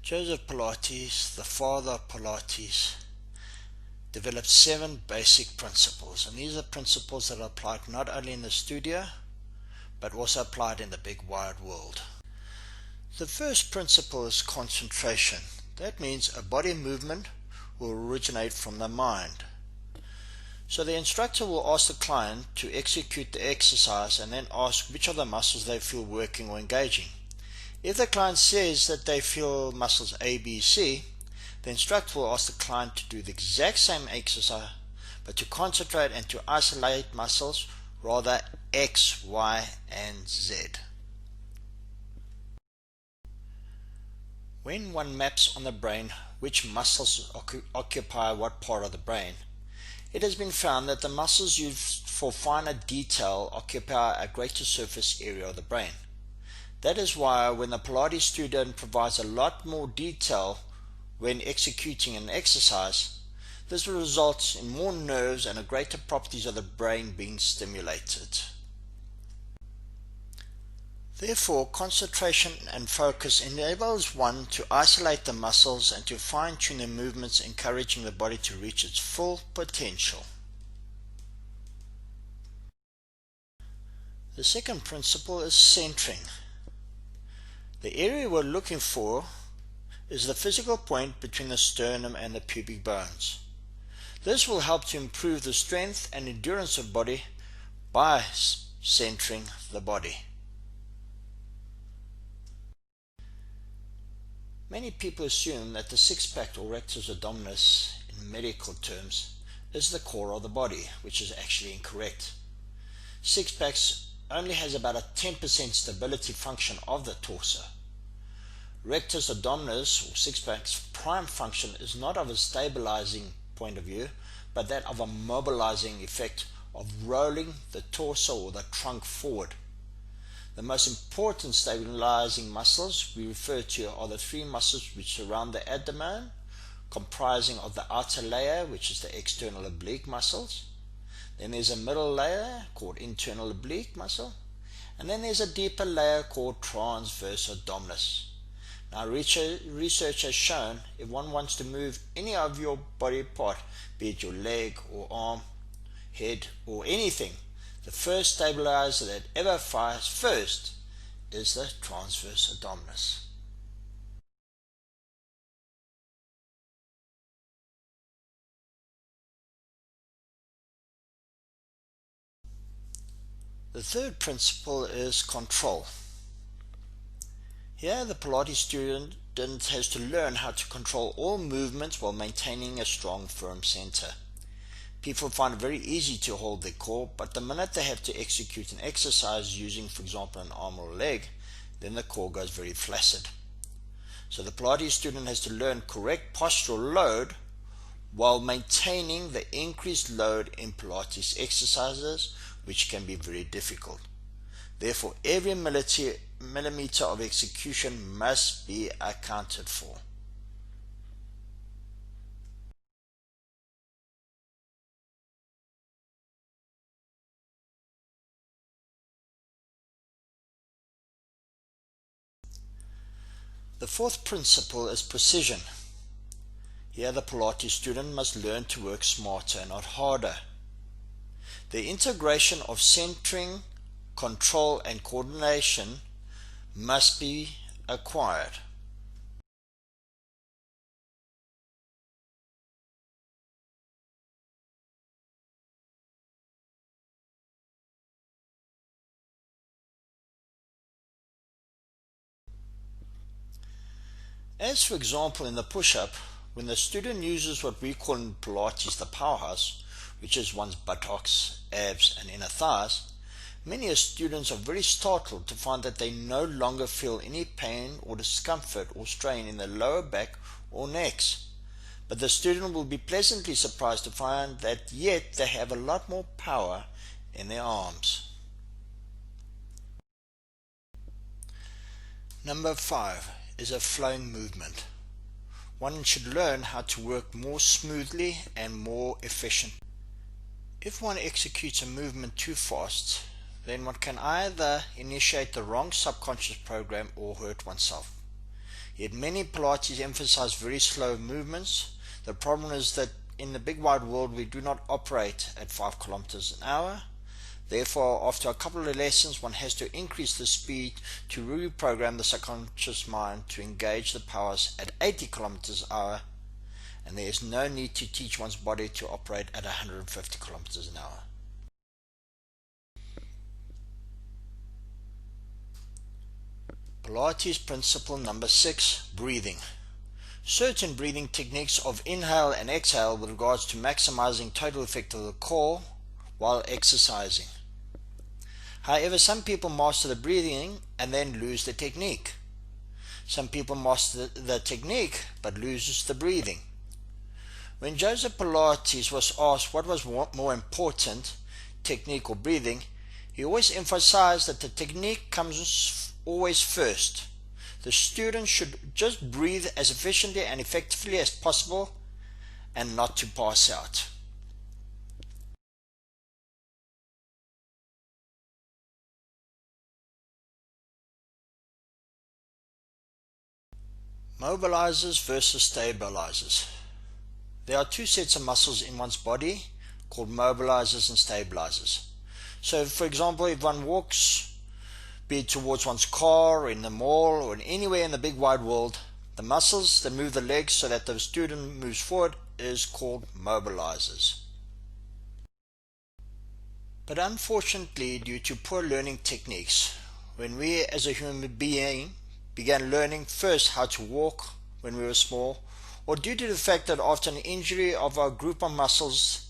Joseph Pilates, the father of Pilates, developed 7 basic principles, and these are principles that are applied not only in the studio but also applied in the big wide world. The first principle is concentration. That means a body movement will originate from the mind. So the instructor will ask the client to execute the exercise and then ask which of the muscles they feel working or engaging. If the client says that they feel muscles A, B, C, the instructor will ask the client to do the exact same exercise but to concentrate and to isolate muscles, rather X, Y, and Z. When one maps on the brain which muscles occupy what part of the brain, it has been found that the muscles used for finer detail occupy a greater surface area of the brain. That is why when the Pilates student provides a lot more detail when executing an exercise, this results in more nerves and a greater properties of the brain being stimulated. Therefore, concentration and focus enables one to isolate the muscles and to fine-tune their movements, encouraging the body to reach its full potential. The second principle is centering. The area we're looking for is the physical point between the sternum and the pubic bones. This will help to improve the strength and endurance of the body by centering the body. Many people assume that the six-pack or rectus abdominis in medical terms is the core of the body, which is actually incorrect. Six-packs only has about a 10% stability function of the torso. Rectus abdominis or six-pack's prime function is not of a stabilizing point of view, but that of a mobilizing effect of rolling the torso or the trunk forward. The most important stabilizing muscles we refer to are the 3 muscles which surround the abdomen, comprising of the outer layer, which is the external oblique muscles. Then there's a middle layer called internal oblique muscle, and then there's a deeper layer called transverse abdominis. Now research has shown if one wants to move any of your body part, be it your leg or arm, head or anything, the first stabilizer that ever fires first is the transverse abdominis. The third principle is control. Here the Pilates student has to learn how to control all movements while maintaining a strong, firm center. People find it very easy to hold their core, but the minute they have to execute an exercise using, for example, an arm or a leg, then the core goes very flaccid. So the Pilates student has to learn correct postural load while maintaining the increased load in Pilates exercises, which can be very difficult. Therefore, every millimeter of execution must be accounted for. The fourth principle is precision. Here the Pilates student must learn to work smarter and not harder. The integration of centering, control and coordination must be acquired. As for example in the push-up, when the student uses what we call in Pilates the powerhouse, which is one's buttocks, abs and inner thighs, many students are very startled to find that they no longer feel any pain or discomfort or strain in the lower back or necks. But the student will be pleasantly surprised to find that yet they have a lot more power in their arms. Number 5 is a flowing movement. One should learn how to work more smoothly and more efficient. If one executes a movement too fast, then one can either initiate the wrong subconscious program or hurt oneself. Yet many Pilates emphasize very slow movements. The problem is that in the big wide world we do not operate at 5 kilometers an hour. Therefore, after a couple of lessons, one has to increase the speed to reprogram the subconscious mind to engage the powers at 80 kilometers an hour, and there is no need to teach one's body to operate at 150 kilometers an hour. Pilates principle number 6, breathing. Certain breathing techniques of inhale and exhale with regards to maximizing total effect of the core while exercising. However, some people master the breathing and then lose the technique. Some people master the technique but loses the breathing. When Joseph Pilates was asked what was more important, technique or breathing, he always emphasized that the technique comes always first. The student should just breathe as efficiently and effectively as possible and not to pass out. Mobilizers versus stabilizers. There are two sets of muscles in one's body called mobilizers and stabilizers. So for example, if one walks, be it towards one's car or in the mall or anywhere in the big wide world, the muscles that move the legs so that the student moves forward is called mobilizers. But unfortunately, due to poor learning techniques, when we as a human being began learning first how to walk when we were small, or due to the fact that after an injury of our group of muscles,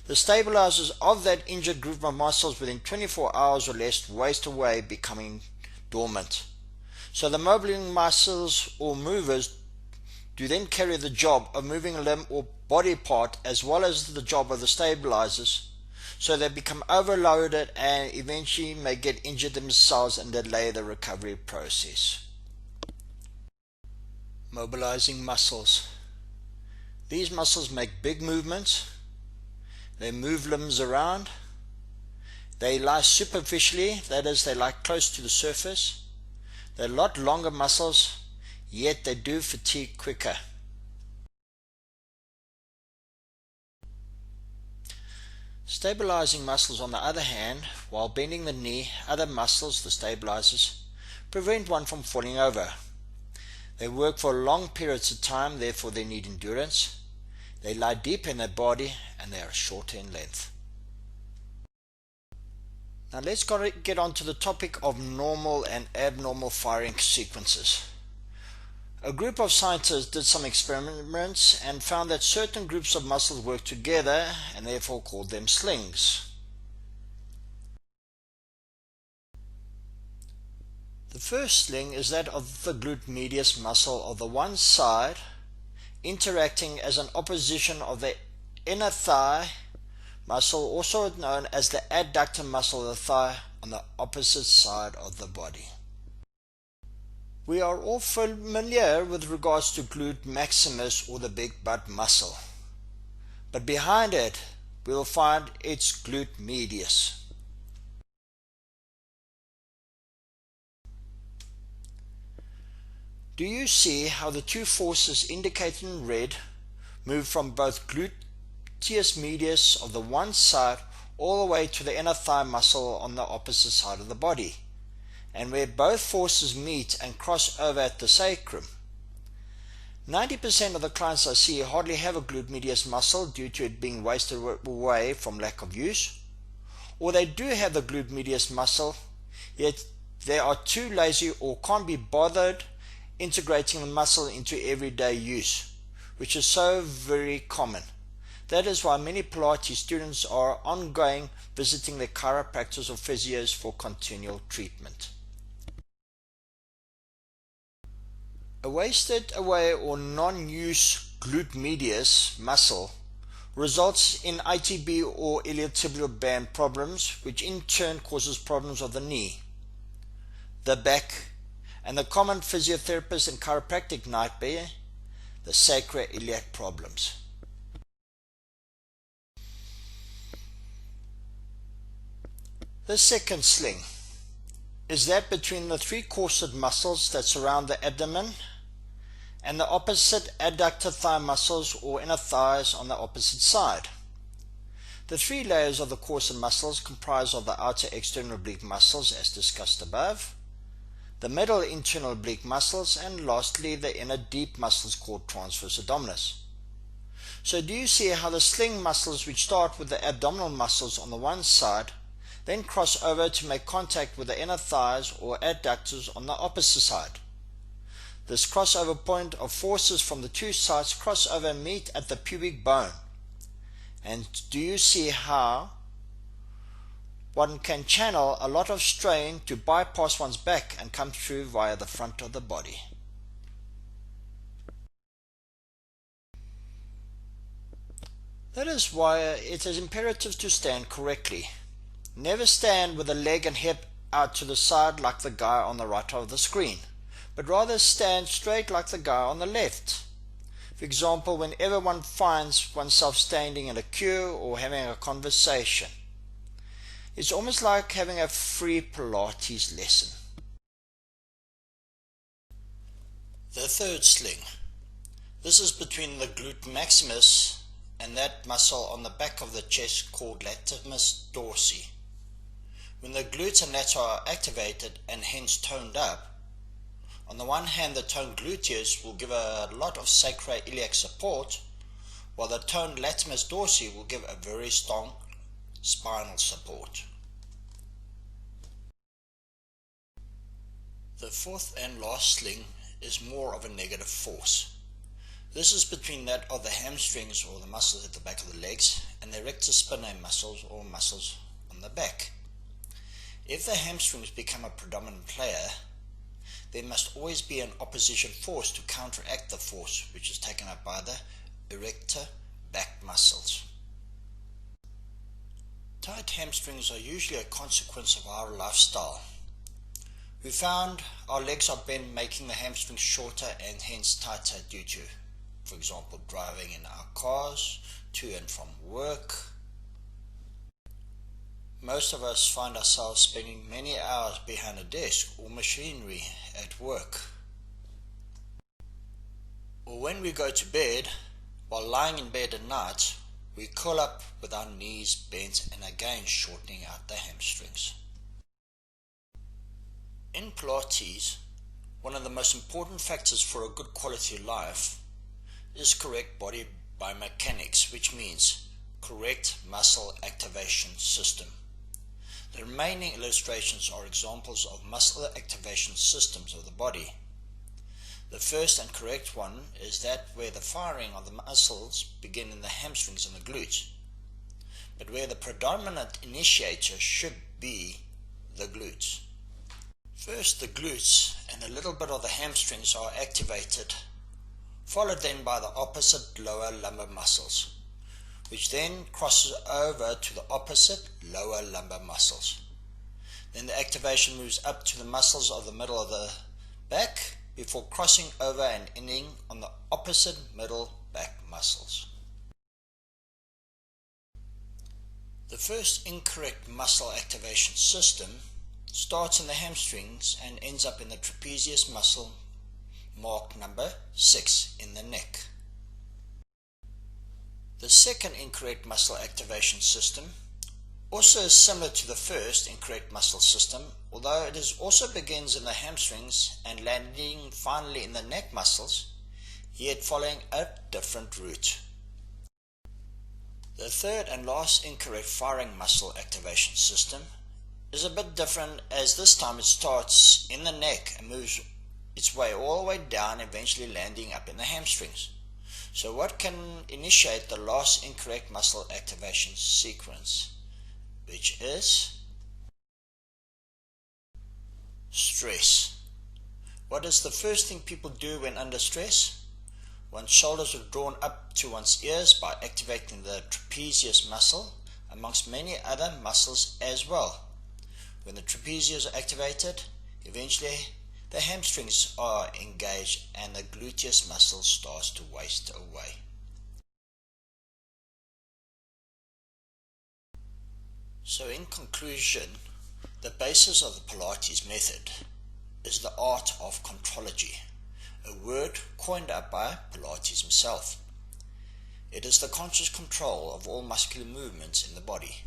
the stabilizers of that injured group of muscles within 24 hours or less waste away, becoming dormant. So the mobilizing muscles or movers do then carry the job of moving a limb or body part as well as the job of the stabilizers, so they become overloaded and eventually may get injured themselves and delay the recovery process. Mobilizing muscles. These muscles make big movements. They move limbs around. They lie superficially, that is, they lie close to the surface. They're a lot longer muscles, yet they do fatigue quicker. Stabilizing muscles, on the other hand, while bending the knee, other muscles, the stabilizers, prevent one from falling over. They work for long periods of time, therefore they need endurance. They lie deep in the body and they are shorter in length. Now let's get on to the topic of normal and abnormal firing sequences. A group of scientists did some experiments and found that certain groups of muscles work together and therefore called them slings. The first sling is that of the glute medius muscle of the one side, interacting as an opposition of the inner thigh muscle, also known as the adductor muscle of the thigh, on the opposite side of the body. We are all familiar with regards to glute maximus, or the big butt muscle, but behind it we will find its glute medius. Do you see how the two forces indicated in red move from both gluteus medius of the one side all the way to the inner thigh muscle on the opposite side of the body, and where both forces meet and cross over at the sacrum? 90% of the clients I see hardly have a glute medius muscle due to it being wasted away from lack of use, or they do have the glute medius muscle, yet they are too lazy or can't be bothered integrating the muscle into everyday use, which is so very common. That is why many Pilates students are ongoing visiting their chiropractors or physios for continual treatment. A wasted away or non-use glute medius muscle results in ITB or iliotibial band problems, which in turn causes problems of the knee, the back, and the common physiotherapist and chiropractic nightmare, the sacroiliac problems. The second sling is that between the three corset muscles that surround the abdomen and the opposite adductor thigh muscles or inner thighs on the opposite side. The three layers of the coarser muscles comprise of the outer external oblique muscles as discussed above, the middle internal oblique muscles, and lastly the inner deep muscles called transverse abdominis. So do you see how the sling muscles, which start with the abdominal muscles on the one side, then cross over to make contact with the inner thighs or adductors on the opposite side? This crossover point of forces from the two sides cross over and meet at the pubic bone. And do you see how one can channel a lot of strain to bypass one's back and come through via the front of the body? That is why it is imperative to stand correctly. Never stand with the leg and hip out to the side like the guy on the right of the screen, but rather stand straight like the guy on the left. For example, whenever one finds oneself standing in a queue or having a conversation, it's almost like having a free Pilates lesson. The third sling. This is between the glute maximus and that muscle on the back of the chest called latissimus dorsi. When the glutes and lats are activated and hence toned up, on the one hand the toned gluteus will give a lot of sacroiliac support, while the toned latissimus dorsi will give a very strong spinal support. The fourth and last sling is more of a negative force. This is between that of the hamstrings or the muscles at the back of the legs and the rectus spinae muscles or muscles on the back. If the hamstrings become a predominant player, there must always be an opposition force to counteract the force which is taken up by the erector back muscles. Tight hamstrings are usually a consequence of our lifestyle. We found our legs are bent, making the hamstrings shorter and hence tighter due to, for example, driving in our cars, to and from work. Most of us find ourselves spending many hours behind a desk or machinery at work. Or when we go to bed, while lying in bed at night, we curl up with our knees bent and again shortening out the hamstrings. In Pilates, one of the most important factors for a good quality life is correct body biomechanics, which means correct muscle activation system. The remaining illustrations are examples of muscle activation systems of the body. The first and correct one is that where the firing of the muscles begin in the hamstrings and the glutes, but where the predominant initiator should be the glutes. First the glutes and a little bit of the hamstrings are activated, followed then by the opposite lower lumbar muscles, which then crosses over to the opposite lower lumbar muscles. Then the activation moves up to the muscles of the middle of the back before crossing over and ending on the opposite middle back muscles. The first incorrect muscle activation system starts in the hamstrings and ends up in the trapezius muscle marked number 6 in the neck. The second incorrect muscle activation system also is similar to the first incorrect muscle system, although it also begins in the hamstrings and landing finally in the neck muscles, yet following a different route. The third and last incorrect firing muscle activation system is a bit different, as this time it starts in the neck and moves its way all the way down, eventually landing up in the hamstrings. So what can initiate the last incorrect muscle activation sequence, which is stress. What is the first thing people do when under stress? One's shoulders are drawn up to one's ears by activating the trapezius muscle, amongst many other muscles as well. When the trapezius are activated, eventually the hamstrings are engaged and the gluteus muscle starts to waste away. So in conclusion, the basis of the Pilates method is the art of contrology, a word coined up by Pilates himself. It is the conscious control of all muscular movements in the body.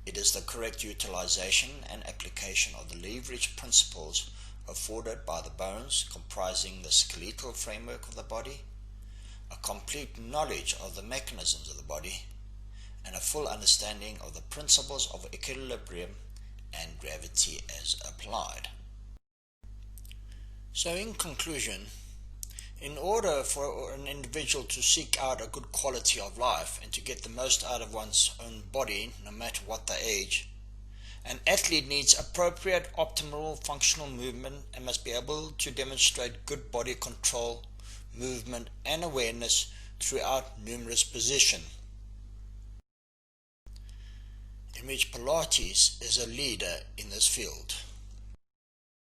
It is the correct utilization and application of the leverage principles afforded by the bones comprising the skeletal framework of the body, a complete knowledge of the mechanisms of the body, and a full understanding of the principles of equilibrium and gravity as applied. So in conclusion, in order for an individual to seek out a good quality of life and to get the most out of one's own body, no matter what the age, an athlete needs appropriate optimal functional movement and must be able to demonstrate good body control, movement and awareness throughout numerous positions, in which Pilates is a leader in this field.